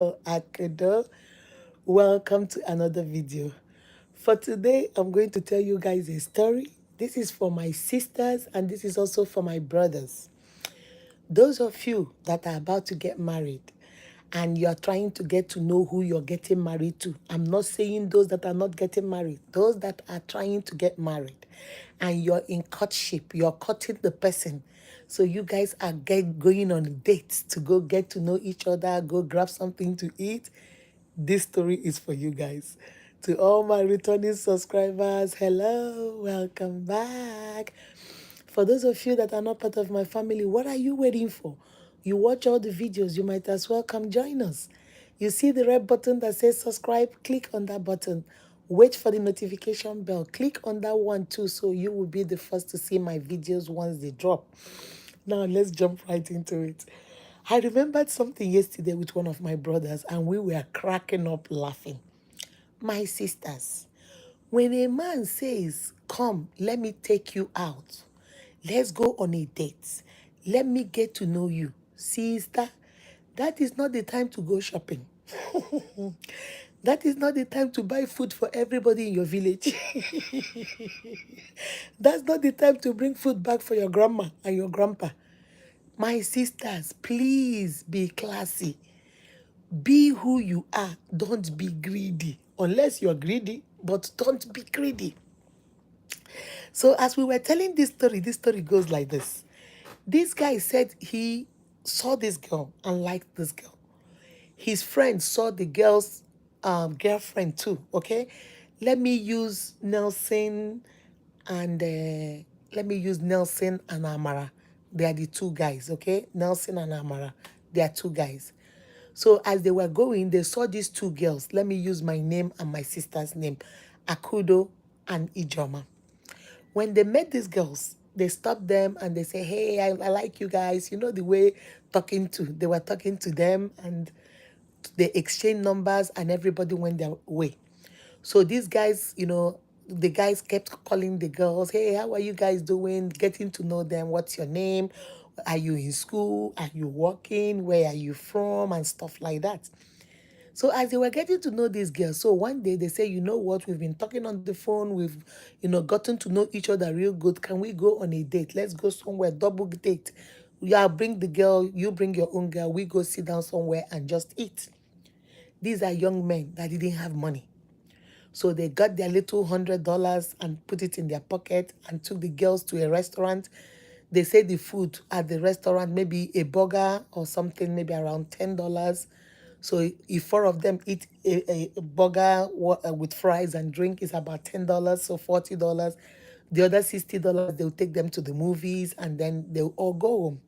UNIQUEAKUDO. Welcome to another video. For today, I'm going to tell you guys a story. This is for my sisters and this is also for my brothers. Those of you that are about to get married and you're trying to get to know who you're getting married to. I'm not saying those that are not getting married, those that are trying to get married and you're in courtship, you're courting the person. So you guys are going on dates to go get to know each other, go grab something to eat. This story is for you guys. To all my returning subscribers, hello, welcome back. For those of you that are not part of my family, what are you waiting for? You watch all the videos, you might as well come join us. You see the red button that says subscribe, click on that button. Wait for the notification bell. Click on that one too so you will be the first to see my videos once they drop. Now let's jump right into it. I remembered something yesterday with one of my brothers and we were cracking up laughing. My sisters, when a man says, come, let me take you out, let's go on a date, let me get to know you, sister, that is not the time to go shopping. That is not the time to buy food for everybody in your village. That's not the time to bring food back for your grandma and your grandpa. My sisters, please be classy. Be who you are. Don't be greedy. Unless you're greedy, but don't be greedy. So as we were telling this story goes like this. This guy said he saw this girl and liked this girl. His friend saw the girl's girlfriend too, okay? Let me use Nelson and Amara. They are the two guys, okay? Nelson and Amara. They are two guys. So as they were going, they saw these two girls. Let me use my name and my sister's name, Akudo and Ijoma. When they met these girls, they stopped them and they say, hey, I like you guys. You know the way they were talking to them and they exchanged numbers and everybody went their way. So these guys, the guys kept calling the girls, hey, how are you guys doing? Getting to know them. What's your name? Are you in school? Are you working? Where are you from? And stuff like that. So as they were getting to know these girls, so one day they say, you know what, we've been talking on the phone, we've, gotten to know each other real good. Can we go on a date? Let's go somewhere, double date. Yeah, bring the girl, you bring your own girl, we go sit down somewhere and just eat. These are young men that didn't have money. So they got their little $100 and put it in their pocket and took the girls to a restaurant. They say the food at the restaurant, maybe a burger or something, maybe around $10. So if four of them eat a burger with fries and drink, is about $10, so $40. The other $60, they'll take them to the movies and then they'll all go home.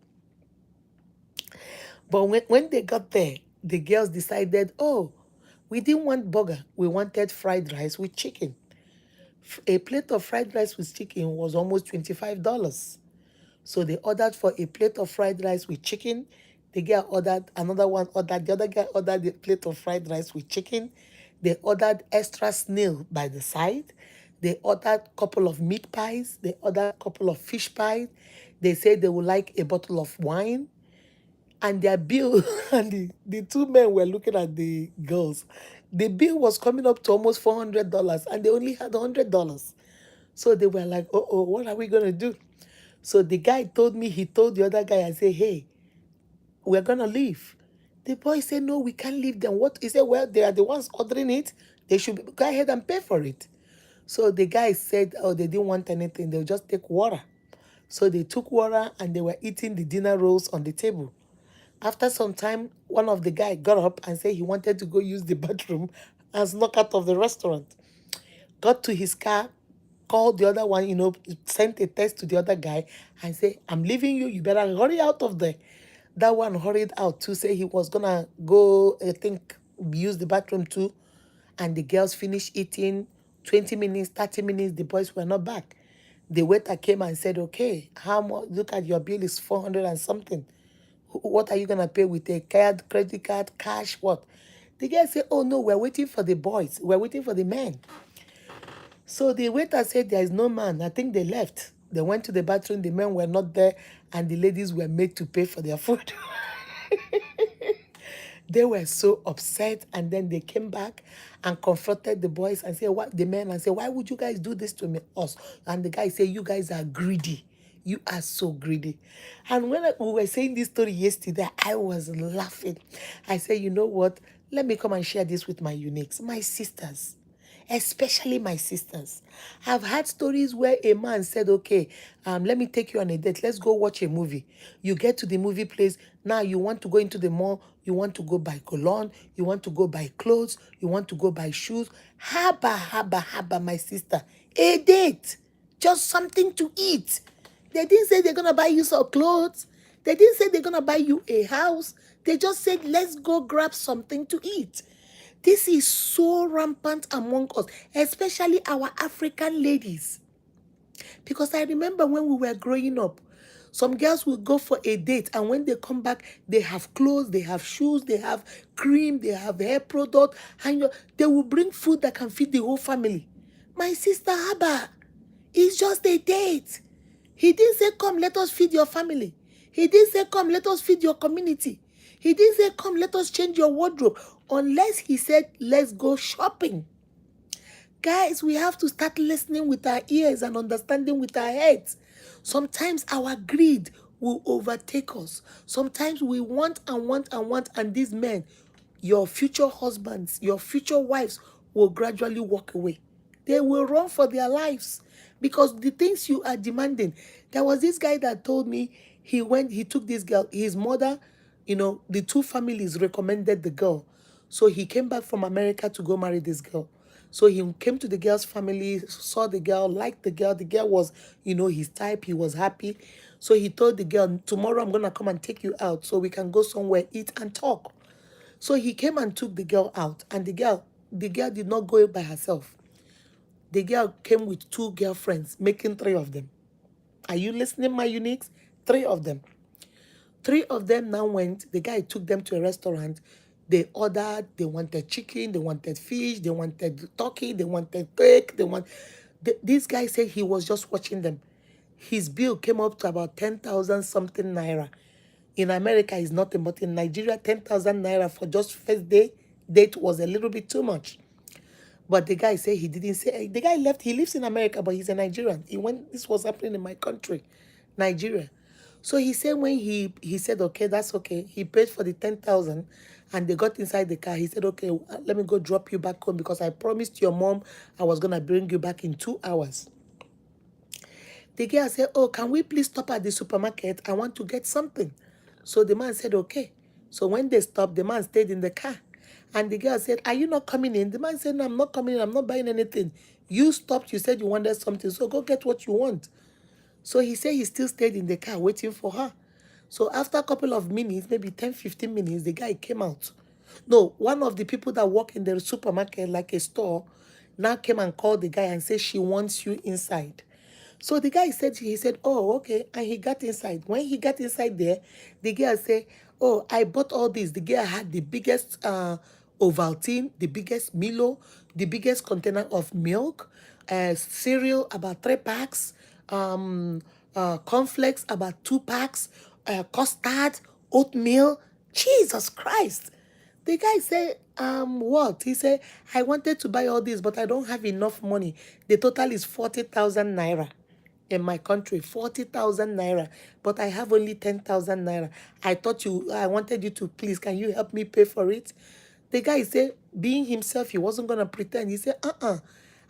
But when they got there, the girls decided, oh, we didn't want burger. We wanted fried rice with chicken. A plate of fried rice with chicken was almost $25. So they ordered for a plate of fried rice with chicken. The girl ordered, another one ordered, the other guy ordered a plate of fried rice with chicken. They ordered extra snail by the side. They ordered a couple of meat pies. They ordered a couple of fish pies. They said they would like a bottle of wine. And their bill, and the two men were looking at the girls. The bill was coming up to almost $400 and they only had $100. So they were like, oh, what are we going to do? So the guy told me, he told the other guy, I said, hey, we're going to leave. The boy said, no, we can't leave them. What? He said, well, they are the ones ordering it. They should go ahead and pay for it. So the guy said, oh, they didn't want anything. They'll just take water. So they took water and they were eating the dinner rolls on the table. After some time, one of the guys got up and said he wanted to go use the bathroom and snuck out of the restaurant. Got to his car, called the other one, sent a text to the other guy and said, I'm leaving you. You better hurry out of there. That one hurried out to say he was going to go, I think, use the bathroom too. And the girls finished eating. 20 minutes, 30 minutes, the boys were not back. The waiter came and said, okay, how much? Look at your bill is 400 and something. What are you going to pay with a card, credit card, cash, what? The guy said, oh, no, we're waiting for the boys. We're waiting for the men. So the waiter said, there is no man. I think they left. They went to the bathroom. The men were not there. And the ladies were made to pay for their food. They were so upset, and then they came back and confronted the boys and said, "What the men?" and said, "Why would you guys do this to me, us?" And the guy said, "You guys are greedy. You are so greedy." And when we were saying this story yesterday, I was laughing. I said, "You know what? Let me come and share this with my uniques, my sisters." Especially my sisters. I've had stories where a man said, "Okay, let me take you on a date. Let's go watch a movie." You get to the movie place. Now you want to go into the mall. You want to go buy cologne. You want to go buy clothes. You want to go buy shoes. Haba, haba, haba, my sister. A date. Just something to eat. They didn't say they're going to buy you some clothes. They didn't say they're going to buy you a house. They just said, let's go grab something to eat. This is so rampant among us, especially our African ladies. Because I remember when we were growing up, some girls will go for a date, and when they come back, they have clothes, they have shoes, they have cream, they have hair product, and they will bring food that can feed the whole family. My sister Abba, it's just a date. He didn't say, "Come, let us feed your family." He didn't say, "Come, let us feed your community." He didn't say, "Come, let us change your wardrobe." Unless he said, "Let's go shopping." Guys, we have to start listening with our ears and understanding with our heads. Sometimes our greed will overtake us. Sometimes we want and want and want, and these men, your future husbands, your future wives, will gradually walk away. They will run for their lives because the things you are demanding. There was this guy that told me he took this girl, his mother, the two families recommended the girl. So he came back from America to go marry this girl. So he came to the girl's family, saw the girl, liked the girl. The girl was, his type. He was happy. So he told the girl, "Tomorrow I'm going to come and take you out so we can go somewhere, eat and talk." So he came and took the girl out. And the girl did not go by herself. The girl came with two girlfriends, making three of them. Are you listening, my uniques? Three of them. Three of them now went. The guy took them to a restaurant. They ordered. They wanted chicken. They wanted fish. They wanted turkey. They wanted cake. This guy said he was just watching them. His bill came up to about 10,000 something naira. In America, it's nothing, but in Nigeria, 10,000 naira for just first date was a little bit too much. But the guy said he didn't say. The guy left. He lives in America, but he's a Nigerian. This was happening in my country, Nigeria. So he said when he said, "Okay, that's okay." He paid for the 10,000, and they got inside the car. He said, "Okay, let me go drop you back home because I promised your mom I was gonna bring you back in 2 hours." The girl said, "Oh, can we please stop at the supermarket? I want to get something." So the man said, "Okay." So when they stopped, the man stayed in the car. And the girl said, "Are you not coming in?" The man said, "No, I'm not coming in. I'm not buying anything. You stopped. You said you wanted something. So go get what you want." So he said he still stayed in the car waiting for her. So after a couple of minutes, maybe 10, 15 minutes, the guy came out. No, one of the people that work in the supermarket, like a store, now came and called the guy and said she wants you inside. So the guy said, he said, "Oh, okay." And he got inside. When he got inside there, the girl said, "Oh, I bought all this." The girl had the biggest Ovaltine, the biggest Milo, the biggest container of milk, cereal, about 3 packs, cornflakes, about 2 packs, custard, oatmeal. Jesus Christ. The guy said, what?" He said, "I wanted to buy all this, but I don't have enough money. The total is 40,000 naira in my country, 40,000 naira, but I have only 10,000 naira. I wanted you to please, can you help me pay for it?" The guy said, being himself, he wasn't going to pretend. He said,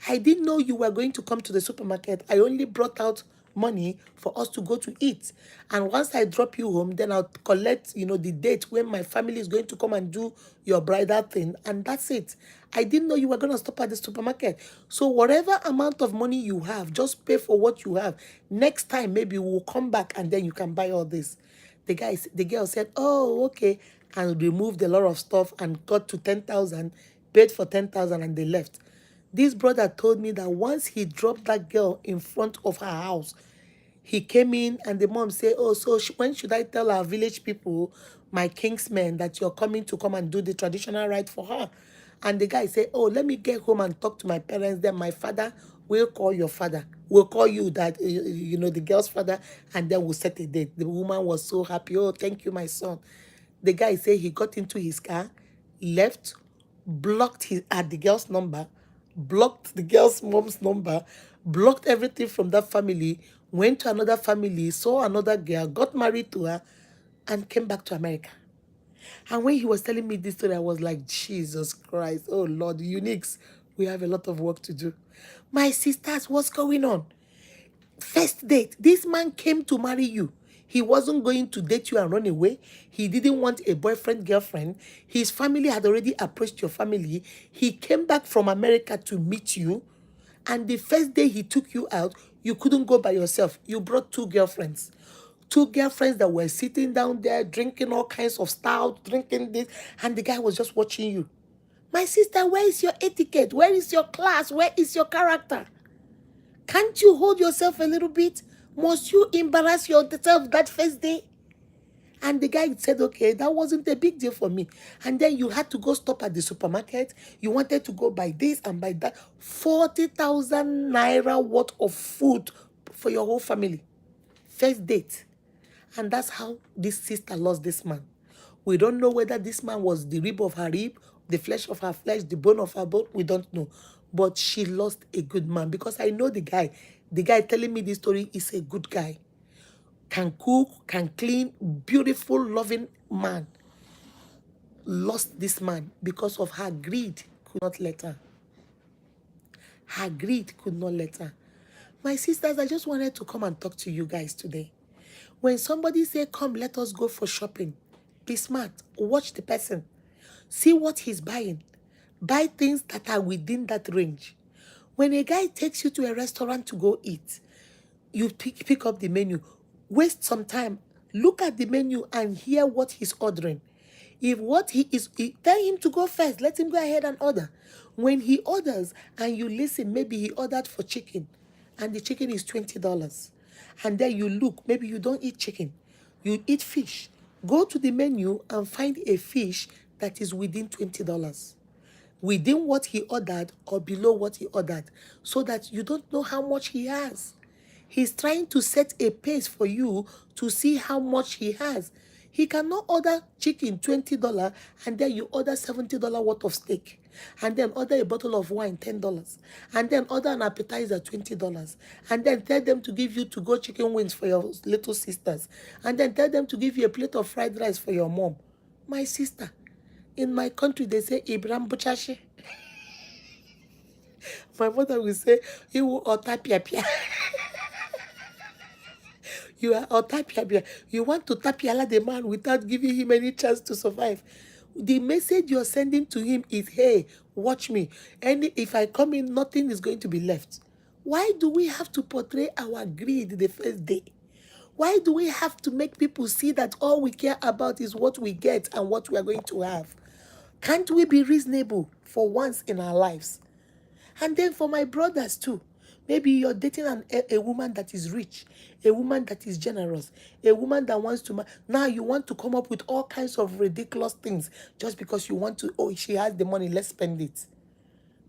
"I didn't know you were going to come to the supermarket. I only brought out money for us to go to eat. And once I drop you home, then I'll collect, the date when my family is going to come and do your bridal thing. And that's it. I didn't know you were going to stop at the supermarket. So whatever amount of money you have, just pay for what you have. Next time, maybe we'll come back and then you can buy all this." The girl said, "Oh, okay," and removed a lot of stuff and got to 10,000, paid for 10,000, and they left. This brother told me that once he dropped that girl in front of her house, he came in and the mom said, "Oh, so when should I tell our village people, my kingsmen, that you're coming to come and do the traditional rite for her?" And the guy said, "Oh, let me get home and talk to my parents. Then my father will call your father. We'll call you that, the girl's father, and then we'll set a date." The woman was so happy. "Oh, thank you, my son." The guy said he got into his car, left, blocked the girl's number, blocked the girl's mom's number, blocked everything from that family, went to another family, saw another girl, got married to her, and came back to America. And when he was telling me this story, I was like, Jesus Christ, oh Lord, Uniques, we have a lot of work to do. My sisters, what's going on? First date, this man came to marry you. He wasn't going to date you and run away. He didn't want a boyfriend, girlfriend. His family had already approached your family. He came back from America to meet you. And the first day he took you out, you couldn't go by yourself. You brought two girlfriends. Two girlfriends that were sitting down there drinking all kinds of stout, drinking this, and the guy was just watching you. My sister, where is your etiquette? Where is your class? Where is your character? Can't you hold yourself a little bit? Must you embarrass yourself that first day? And the guy said, okay, that wasn't a big deal for me. And then you had to go stop at the supermarket. You wanted to go buy this and buy that. 40,000 naira worth of food for your whole family. First date. And that's how this sister lost this man. We don't know whether this man was the rib of her rib, the flesh of her flesh, the bone of her bone. We don't know. But she lost a good man because I know the guy. The guy telling me this story is a good guy. Can cook, can clean, beautiful, loving man. Lost this man because of her greed. Could not let her. Her greed could not let her. My sisters, I just wanted to come and talk to you guys today. When somebody say, come, let us go for shopping, be smart. Watch the person. See what he's buying. Buy things that are within that range. When a guy takes you to a restaurant to go eat, you pick up the menu. Waste some time. Look at the menu and hear what he's ordering. If what tell him to go first. Let him go ahead and order. When he orders and you listen, maybe he ordered for chicken and the chicken is $20. And then you look, maybe you don't eat chicken. You eat fish. Go to the menu and find a fish that is within $20. Within what he ordered or below what he ordered, so that you don't know how much he has. He's trying to set a pace for you to see how much he has. He cannot order chicken $20 and then you order $70 worth of steak. And then order a bottle of wine $10. And then order an appetizer $20. And then tell them to give you to-go chicken wings for your little sisters. And then tell them to give you a plate of fried rice for your mom. My sister, in my country, they say, Ibrahim Buchashi. My mother will say, you will otapia. You are otapia. You want to tapiala the man without giving him any chance to survive. The message you're sending to him is, hey, watch me. And if I come in, nothing is going to be left. Why do we have to portray our greed the first day? Why do we have to make people see that all we care about is what we get and what we are going to have? Can't we be reasonable for once in our lives? And then for my brothers too. Maybe you're dating a woman that is rich, a woman that is generous, a woman that wants to... Now you want to come up with all kinds of ridiculous things just because you want to, oh, she has the money, let's spend it.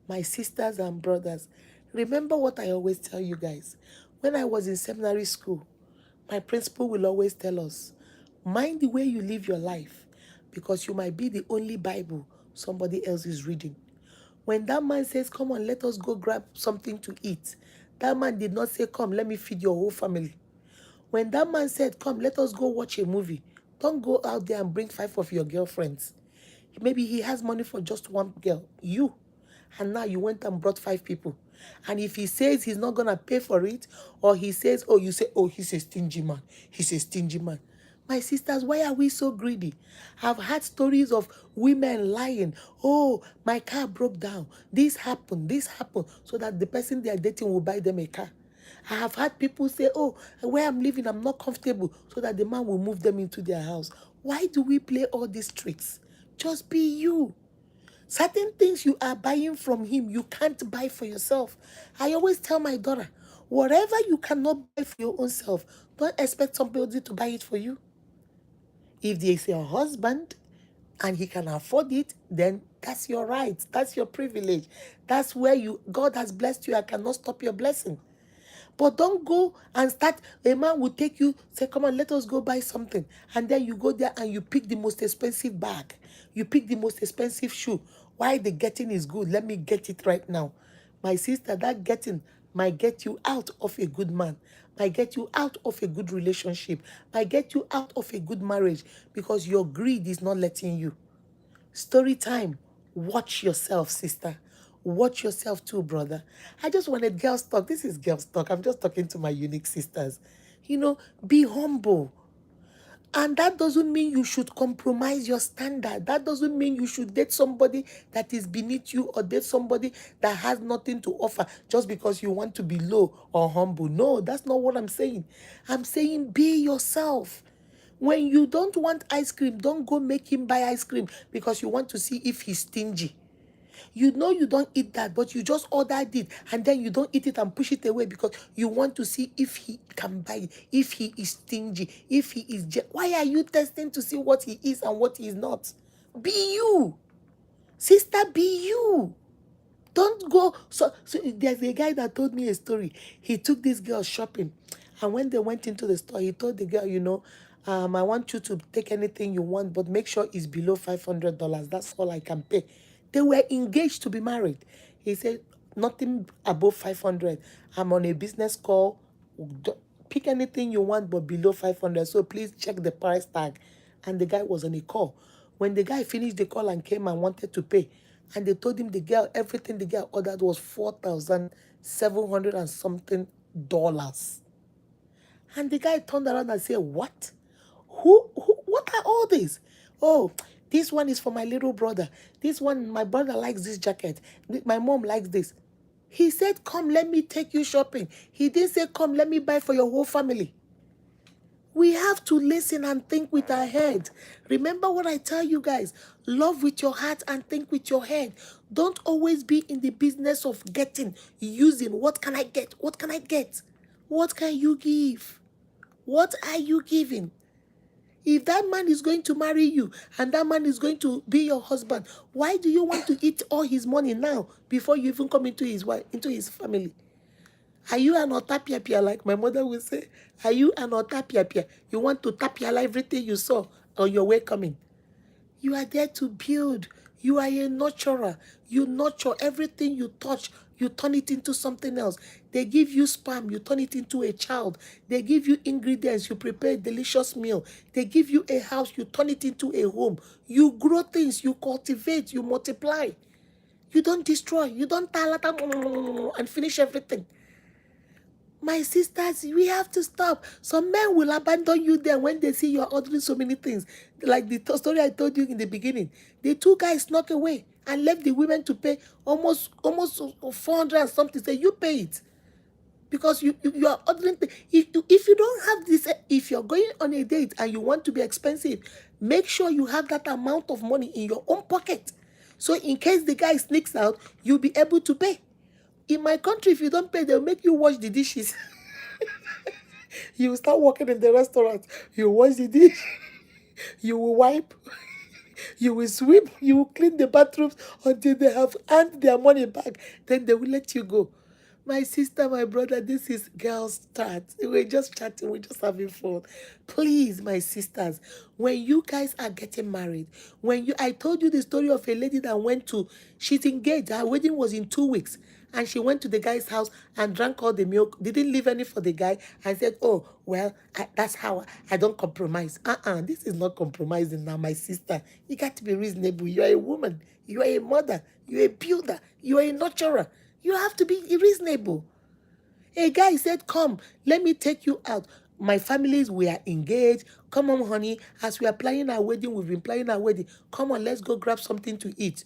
My sisters and brothers, remember what I always tell you guys. When I was in seminary school, my principal will always tell us, mind the way you live your life because you might be the only Bible somebody else is reading. When that man says, come on, let us go grab something to eat, that man did not say, come, let me feed your whole family. When that man said, come, let us go watch a movie, don't go out there and bring 5 of your girlfriends. Maybe he has money for just one girl, you. And now you went and brought 5 people. And if he says he's not going to pay for it, or he says, oh, you say, oh, he's a stingy man. He's a stingy man. My sisters, why are we so greedy? I've had stories of women lying. Oh, my car broke down. This happened, so that the person they are dating will buy them a car. I have had people say, oh, where I'm living, I'm not comfortable, so that the man will move them into their house. Why do we play all these tricks? Just be you. Certain things you are buying from him, you can't buy for yourself. I always tell my daughter, whatever you cannot buy for your own self, don't expect somebody to buy it for you. If there is a husband and he can afford it, then that's your right. That's your privilege. That's where God has blessed you. I cannot stop your blessing. But don't go and start. A man will take you, say, come on, let us go buy something. And then you go there and you pick the most expensive bag. You pick the most expensive shoe. Why the getting is good? Let me get it right now. My sister, that getting might get you out of a good man, might get you out of a good relationship, might get you out of a good marriage because your greed is not letting you. Story time. Watch yourself, sister. Watch yourself too, brother. I just wanted girls talk. This is girls talk. I'm just talking to my unique sisters. Be humble. And that doesn't mean you should compromise your standard. That doesn't mean you should date somebody that is beneath you or date somebody that has nothing to offer just because you want to be low or humble. No, that's not what I'm saying. I'm saying be yourself. When you don't want ice cream, don't go make him buy ice cream because you want to see if he's stingy. You know you don't eat that, but you just ordered it and then you don't eat it and push it away because you want to see if he can buy it, if he is stingy, if he is... Why are you testing to see what he is and what he is not? Be you. Sister, be you. Don't go. So there's a guy that told me a story. He took this girl shopping, and when they went into the store, he told the girl, I want you to take anything you want, but make sure it's below $500. That's all I can pay. They were engaged to be married. He said, nothing above 500. I'm on a business call. Pick anything you want, but below 500. So please check the price tag. And the guy was on a call. When the guy finished the call and came and wanted to pay, and they told him everything the girl ordered was $4,700 and something dollars. And the guy turned around and said, what? What are all these? Oh, this one is for my little brother. This one, my brother likes this jacket. My mom likes this. He said, come, let me take you shopping. He didn't say, come, let me buy for your whole family. We have to listen and think with our head. Remember what I tell you guys. Love with your heart and think with your head. Don't always be in the business of using. What can I get? What can I get? What can you give? What are you giving? If that man is going to marry you and that man is going to be your husband, why do you want to eat all his money now before you even come into his family? Are you an otapiapia, like my mother would say? Are you an otapiapia? You want to tapiala everything you saw on your way coming? You are there to build. You are a nurturer. You nurture everything you touch. You turn it into something else. They give you sperm. You turn it into a child. They give you ingredients. You prepare a delicious meal. They give you a house. You turn it into a home. You grow things. You cultivate. You multiply. You don't destroy. You don't talata and finish everything. My sisters, we have to stop. Some men will abandon you there when they see you are ordering so many things. Like the story I told you in the beginning. The two guys snuck away and left the women to pay almost 400 and something. Say, you pay it. Because you are ordering. If you don't have this, if you're going on a date and you want to be expensive, make sure you have that amount of money in your own pocket. So in case the guy sneaks out, you'll be able to pay. In my country, if you don't pay, they'll make you wash the dishes. You will start working in the restaurant. You wash the dish. You will wipe. You will sweep. You will clean the bathrooms until they have earned their money back. Then they will let you go. My sister, my brother, this is girls' chat. We're just chatting. We're just having fun. Please, my sisters, when you guys are getting married, I told you the story of a lady that she's engaged. Her wedding was in 2 weeks. And she went to the guy's house and drank all the milk, didn't leave any for the guy, and said, oh, well, that's how I don't compromise. This is not compromising now, my sister. You got to be reasonable. You are a woman. You are a mother. You are a builder. You are a nurturer. You have to be reasonable. A guy said, come, let me take you out. My families, we are engaged. Come on, honey. As we are planning our wedding, we've been planning our wedding. Come on, let's go grab something to eat.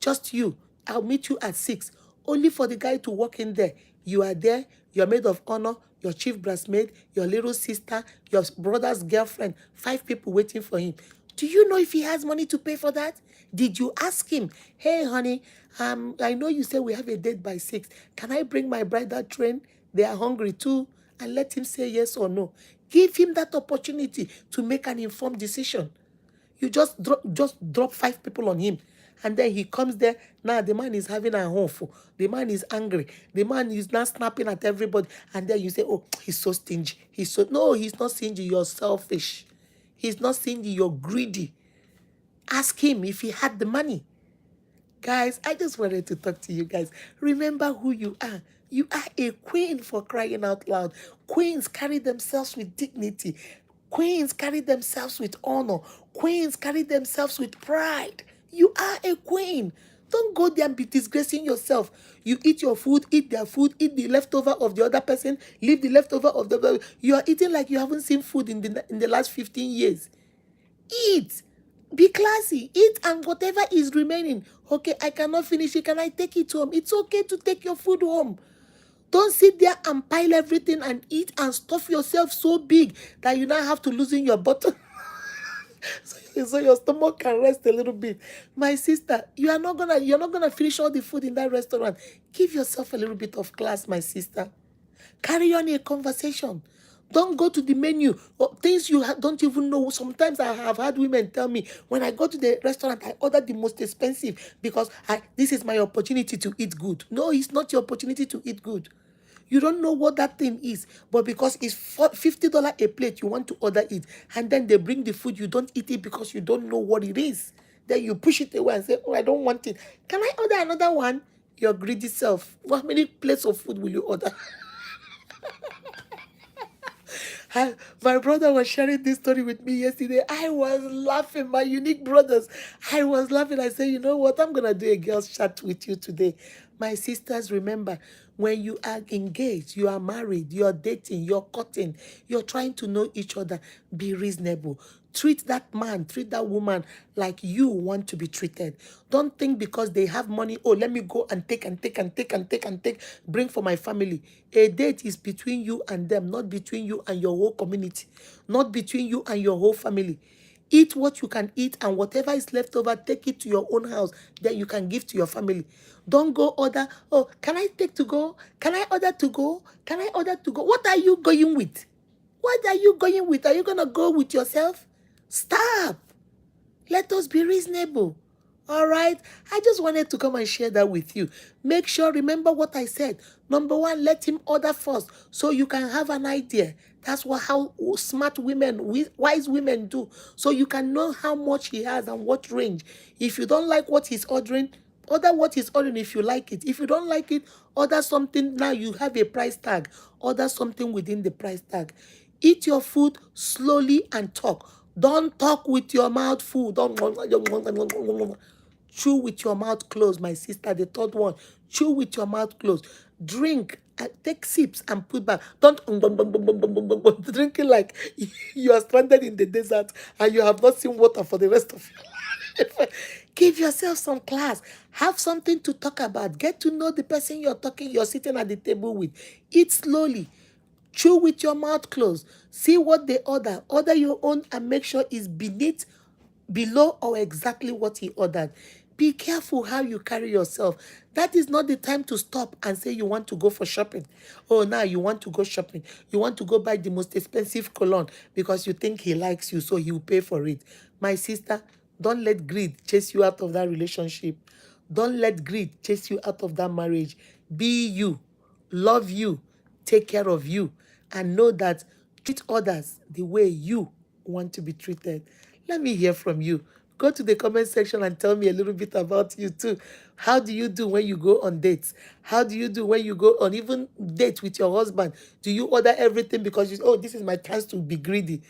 Just you. I'll meet you at 6. Only for the guy to walk in there. You are there. You're maid of honor. Your chief brassmaid. Your little sister. Your brother's girlfriend. 5 people waiting for him. Do you know if he has money to pay for that? Did you ask him, hey, honey, I know you say we have a date by 6. Can I bring my bridal train? They are hungry too. And let him say yes or no. Give him that opportunity to make an informed decision. You just drop 5 people on him. And then he comes there. Now the man is having a home for. The man is angry. The man is now snapping at everybody. And then you say, oh, he's so stingy. No, he's not stingy. You're selfish. He's not stingy. You're greedy. Ask him if he had the money. Guys, I just wanted to talk to you guys. Remember who you are. You are a queen, for crying out loud. Queens carry themselves with dignity. Queens carry themselves with honor. Queens carry themselves with pride. You are a queen. Don't go there and be disgracing yourself. You eat your food, eat their food, eat the leftover of the other person, leave the leftover of the... You are eating like you haven't seen food in the last 15 years. Eat. Be classy. Eat, and whatever is remaining. Okay, I cannot finish it. Can I take it home? It's okay to take your food home. Don't sit there and pile everything and eat and stuff yourself so big that you now have to loosen your bottom. So your stomach can rest a little bit. My sister, you're not gonna finish all the food in that restaurant. Give yourself a little bit of class, my sister. Carry on a conversation. Don't go to the menu or things you don't even know. Sometimes I have had women tell me, when I go to the restaurant, I order the most expensive because this is my opportunity to eat good. No, it's not your opportunity to eat good. You don't know what that thing is, but because it's $50 a plate, you want to order it. And then they bring the food, you don't eat it because you don't know what it is. Then you push it away and say, oh, I don't want it. Can I order another one? Your greedy self. How many plates of food will you order? My brother was sharing this story with me yesterday. I was laughing. My unique brothers. I was laughing. I said, you know what? I'm going to do a girl's chat with you today. My sisters, remember, when you are engaged, you are married, you're dating, you're courting, you're trying to know each other, be reasonable. Treat that man, treat that woman like you want to be treated. Don't think because they have money, oh, let me go and take and take and take and take and take, bring for my family. A date is between you and them, not between you and your whole community, not between you and your whole family. Eat what you can eat, and whatever is left over, take it to your own house. Then you can give to your family. Don't go order, oh, can I take to go? Can I order to go? Can I order to go? What are you going with? What are you going with? Are you going to go with yourself? Stop. Let us be reasonable. All right? I just wanted to come and share that with you. Make sure, remember what I said. Number one, let him order first so you can have an idea. That's how smart women, wise women do. So you can know how much he has and what range. If you don't like what he's ordering, order what he's ordering if you like it. If you don't like it, order something. Now you have a price tag. Order something within the price tag. Eat your food slowly and talk. Don't talk with your mouth full. Don't chew with your mouth closed, my sister. The third one, chew with your mouth closed. Drink, take sips and put back. Don't drink it like you are stranded in the desert and you have not seen water for the rest of your life. Give yourself some class. Have something to talk about. Get to know the person you're sitting at the table with. Eat slowly. Chew with your mouth closed. See what they order. Order your own and make sure it's below or exactly what he ordered. Be careful how you carry yourself. That is not the time to stop and say you want to go for shopping. Oh, now you want to go shopping. You want to go buy the most expensive cologne because you think he likes you, so he will pay for it. My sister, don't let greed chase you out of that relationship. Don't let greed chase you out of that marriage. Be you. Love you. Take care of you. And know that treat others the way you want to be treated. Let me hear from you. Go to the comment section and tell me a little bit about you too. How do you do when you go on dates? How do you do when you go on even dates with your husband? Do you order everything because oh, this is my chance to be greedy?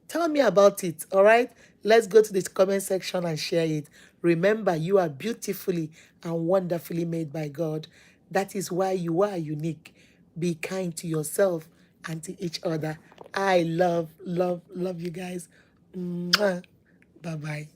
Tell me about it, all right? Let's go to the comment section and share it. Remember, you are beautifully and wonderfully made by God. That is why you are unique. Be kind to yourself and to each other. I love, love, love you guys. Mwah. Bye-bye.